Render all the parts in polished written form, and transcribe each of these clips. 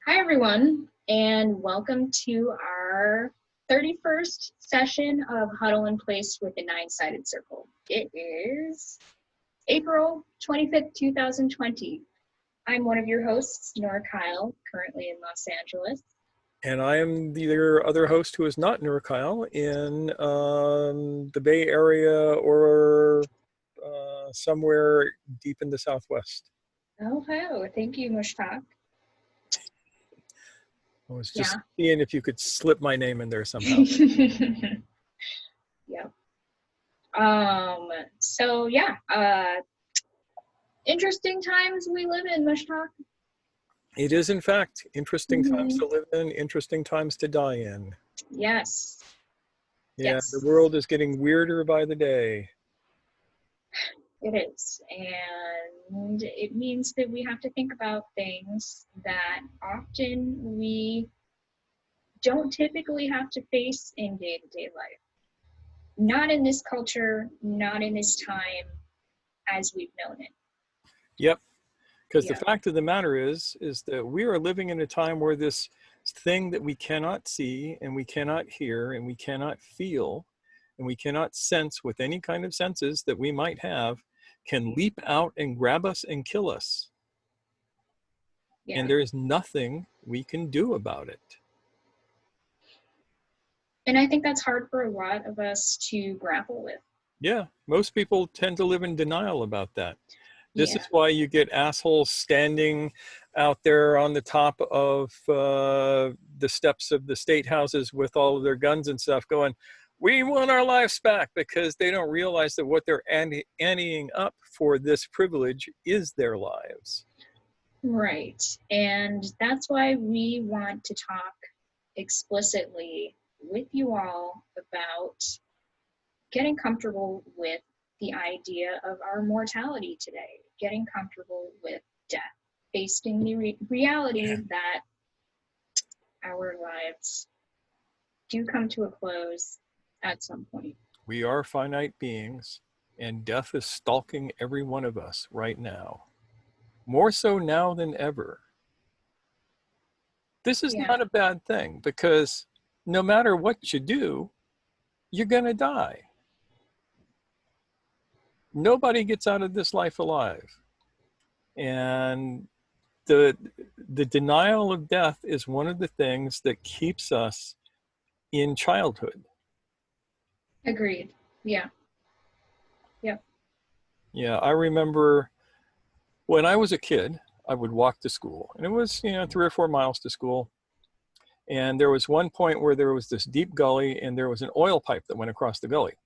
Hi, everyone, and welcome to our 31st session of Huddle in Place with the Nine-Sided Circle. It is April 25th, 2020. I'm one of your hosts, Nora Kyle, currently in Los Angeles. And I am the other host who is not Noor Kyle in the Bay Area or somewhere deep in the Southwest. Oh, hello. Thank you, Mushtaq. I was just seeing if you could slip my name in there somehow. Yep. Interesting times we live in, Mushtaq. It is, in fact, interesting times to live in, interesting times to die in. Yes. Yeah, yes. The world is getting weirder by the day. It is, and it means that we have to think about things that often we don't typically have to face in day-to-day life. Not in this culture, not in this time as we've known it. Yep, because the fact of the matter is that we are living in a time where this thing that we cannot see and we cannot hear and we cannot feel and we cannot sense with any kind of senses that we might have can leap out and grab us and kill us. Yeah. And there is nothing we can do about it. And I think that's hard for a lot of us to grapple with. Yeah, most people tend to live in denial about that. This is why you get assholes standing out there on the top of the steps of the state houses with all of their guns and stuff going, we want our lives back, because they don't realize that what they're anteing up for this privilege is their lives. Right. And that's why we want to talk explicitly with you all about getting comfortable with the idea of our mortality today, getting comfortable with death, facing the reality that our lives do come to a close at some point. We are finite beings, and death is stalking every one of us right now. More so now than ever. This is not a bad thing, because no matter what you do, you're going to die. Nobody gets out of this life alive. And the denial of death is one of the things that keeps us in childhood. Agreed. Yeah. Yep. Yeah, I remember when I was a kid, I would walk to school, and it was, 3 or 4 miles to school. And there was one point where there was this deep gully, and there was an oil pipe that went across the gully.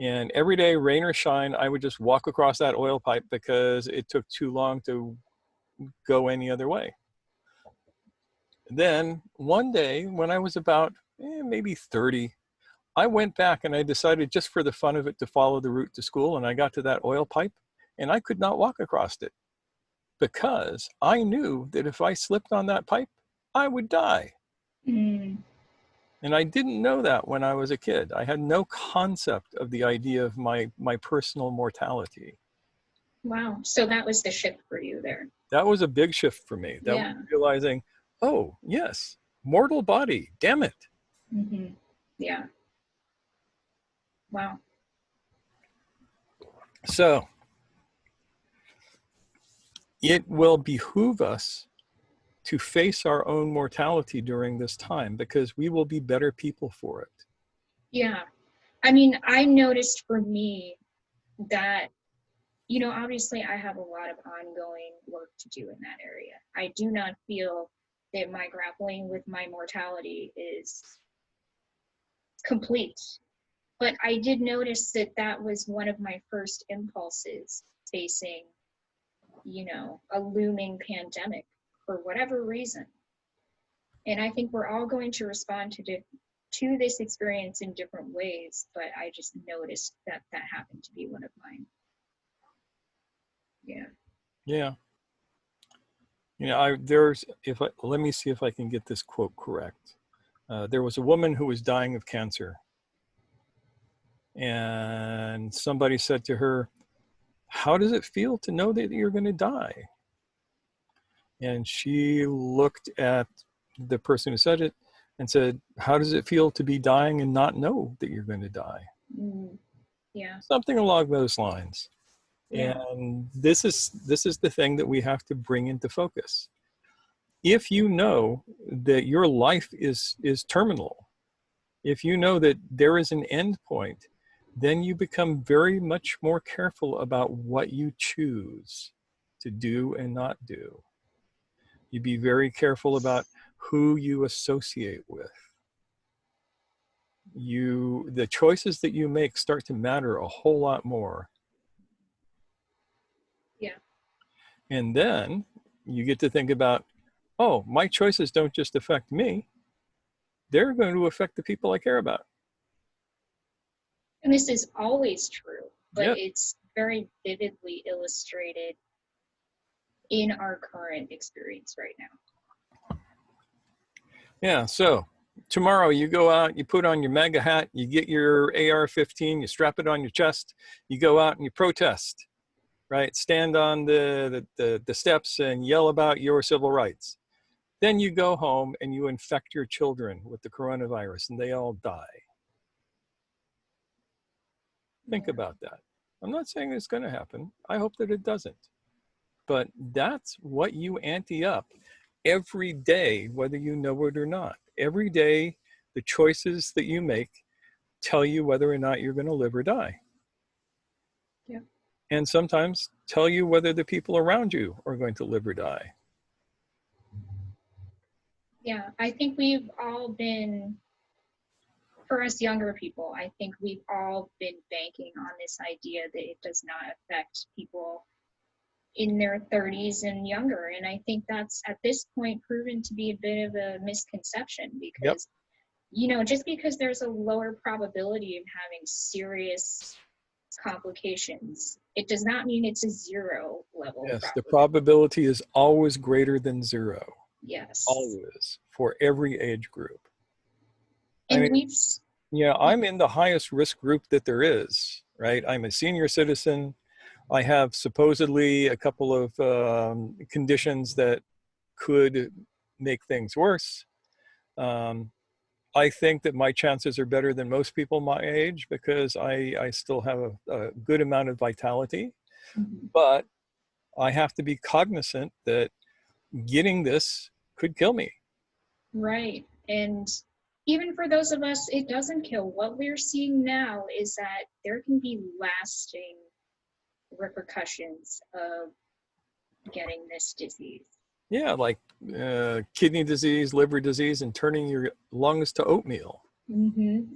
And every day, rain or shine, I would just walk across that oil pipe because it took too long to go any other way. Then one day when I was about maybe 30, I went back and I decided, just for the fun of it, to follow the route to school. And I got to that oil pipe and I could not walk across it, because I knew that if I slipped on that pipe, I would die. And I didn't know that when I was a kid. I had no concept of the idea of my personal mortality. Wow. So that was the shift for you there. That was a big shift for me. That was realizing, oh, yes, mortal body, damn it. Mm-hmm. Yeah. Wow. So it will behoove us to face our own mortality during this time, because we will be better people for it. Yeah. I mean, I noticed for me that, obviously I have a lot of ongoing work to do in that area. I do not feel that my grappling with my mortality is complete. But I did notice that that was one of my first impulses facing, a looming pandemic for whatever reason. And I think we're all going to respond to this experience in different ways, but I just noticed that happened to be one of mine. Yeah. Yeah. Let me see if I can get this quote correct. There was a woman who was dying of cancer, and somebody said to her, how does it feel to know that you're going to die? And she looked at the person who said it and said, how does it feel to be dying and not know that you're going to die? Yeah. Something along those lines. Yeah. And this is the thing that we have to bring into focus. If you know that your life is terminal, if you know that there is an end point, then you become very much more careful about what you choose to do and not do. You be very careful about who you associate with. The choices that you make start to matter a whole lot more. Yeah. And then you get to think about, oh, my choices don't just affect me, they're going to affect the people I care about. And this is always true, but Yeah. it's very vividly illustrated in our current experience right now. Yeah. So tomorrow you go out, you put on your MAGA hat, you get your AR-15, you strap it on your chest, you go out and you protest, right? Stand on the steps and yell about your civil rights. Then you go home and you infect your children with the coronavirus and they all die. Think Yeah. about that. I'm not saying it's going to happen. I hope that it doesn't. But that's what you ante up every day, whether you know it or not. Every day, the choices that you make tell you whether or not you're going to live or die. Yeah. And sometimes tell you whether the people around you are going to live or die. Yeah. I think we've all been, for us younger people, I think we've all been banking on this idea that it does not affect people in their 30s and younger. And I think that's at this point proven to be a bit of a misconception Yep. because, just because there's a lower probability of having serious complications, it does not mean it's a zero level Yes, the probability. probability is always greater than zero. Yes. Always, for every age group. I And mean, we've, yeah, I'm in the highest risk group that there is, right? I'm a senior citizen. I have supposedly a couple of conditions that could make things worse. Um, I think that my chances are better than most people my age because I still have a good amount of vitality, but I have to be cognizant that getting this could kill me. right. And even for those of us, it doesn't kill. What we're seeing now is that there can be lasting repercussions of getting this disease. Yeah, like kidney disease, liver disease, and turning your lungs to oatmeal.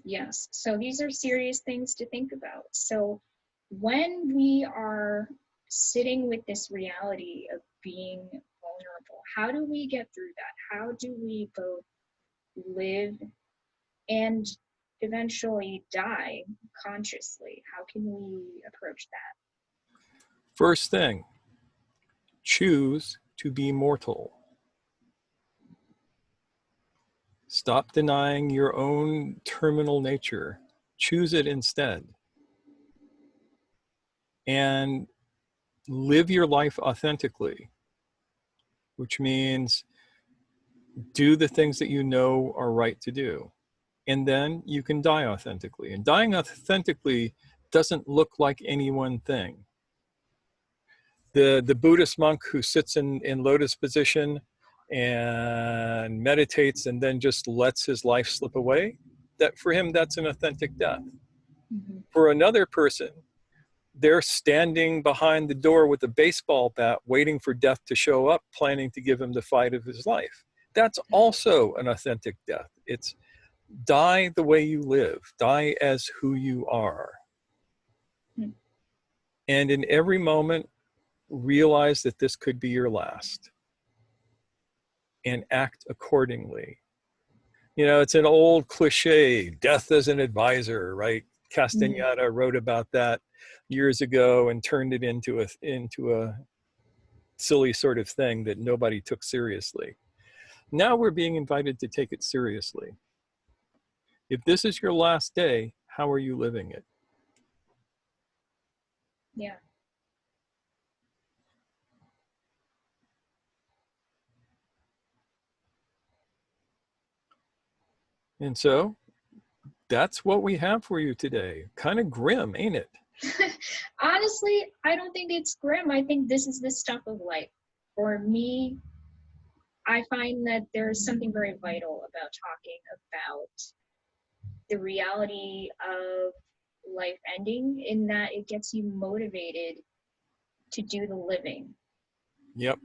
Yes. So these are serious things to think about. So when we are sitting with this reality of being vulnerable, how do we get through that? How do we both live and eventually die consciously? How can we approach that? First thing, choose to be mortal. Stop denying your own terminal nature. Choose it instead. And live your life authentically, which means do the things that you know are right to do. And then you can die authentically. And dying authentically doesn't look like any one thing. The Buddhist monk who sits in lotus position and meditates and then just lets his life slip away, that for him, that's an authentic death. For another person, they're standing behind the door with a baseball bat, waiting for death to show up, planning to give him the fight of his life. That's also an authentic death. It's die the way you live, die as who you are. And in every moment, realize that this could be your last and act accordingly. It's an old cliche, death as an advisor, right? Castaneda wrote about that years ago and turned it into a silly sort of thing that nobody took seriously. Now we're being invited to take it seriously. If this is your last day, how are you living it? Yeah. And so that's what we have for you today. Kind of grim, ain't it? Honestly, I don't think it's grim. I think this is the stuff of life. For me, I find that there's something very vital about talking about the reality of life ending, in that it gets you motivated to do the living. Yep.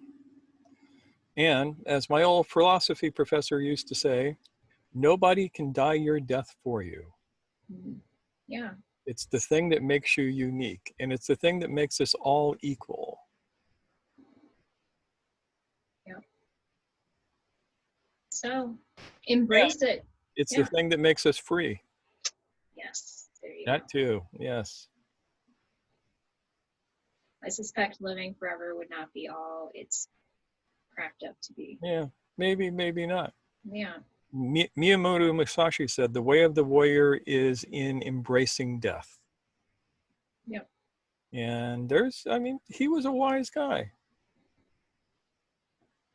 And as my old philosophy professor used to say, nobody can die your death for you. Yeah. It's the thing that makes you unique, and it's the thing that makes us all equal. Yeah. So embrace it. It's Yeah. the thing that makes us free. Yes. There you That go. too, yes. I suspect living forever would not be all it's cracked up to be. Yeah, maybe, maybe not. Yeah. Miyamoto Musashi said, the way of the warrior is in embracing death. Yep. And I mean, he was a wise guy.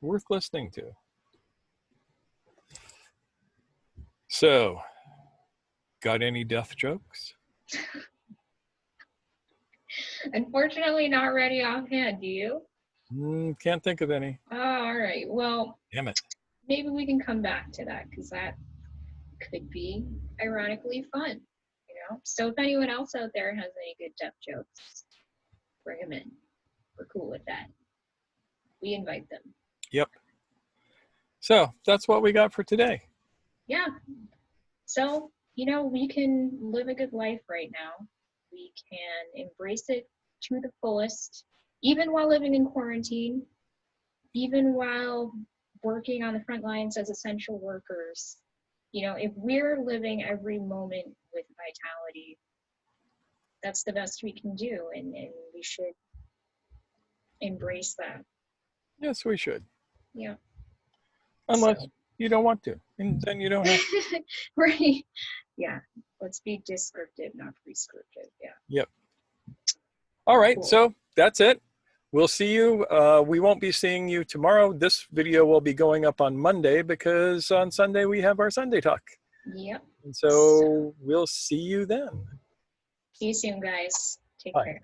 Worth listening to. So, got any death jokes? Unfortunately, not ready offhand. Do you? Can't think of any. Oh, all right. Well, Damn it. maybe we can come back to that, because that could be ironically fun. So if anyone else out there has any good death jokes, bring them in. We're cool with that. We invite them. Yep. So that's what we got for today. Yeah. So, we can live a good life right now. We can embrace it to the fullest, even while living in quarantine, even while working on the front lines as essential workers. If we're living every moment with vitality, that's the best we can do, and we should embrace that. Yes, we should. Yeah. Unless you don't want to, and then you don't have to. Right. Yeah. Let's be descriptive, not prescriptive. Yeah. Yep. All right, Cool. so that's it. We'll see you. We won't be seeing you tomorrow. This video will be going up on Monday because on Sunday we have our Sunday talk. Yep. And so we'll see you then. See you soon, guys. Take Bye. care.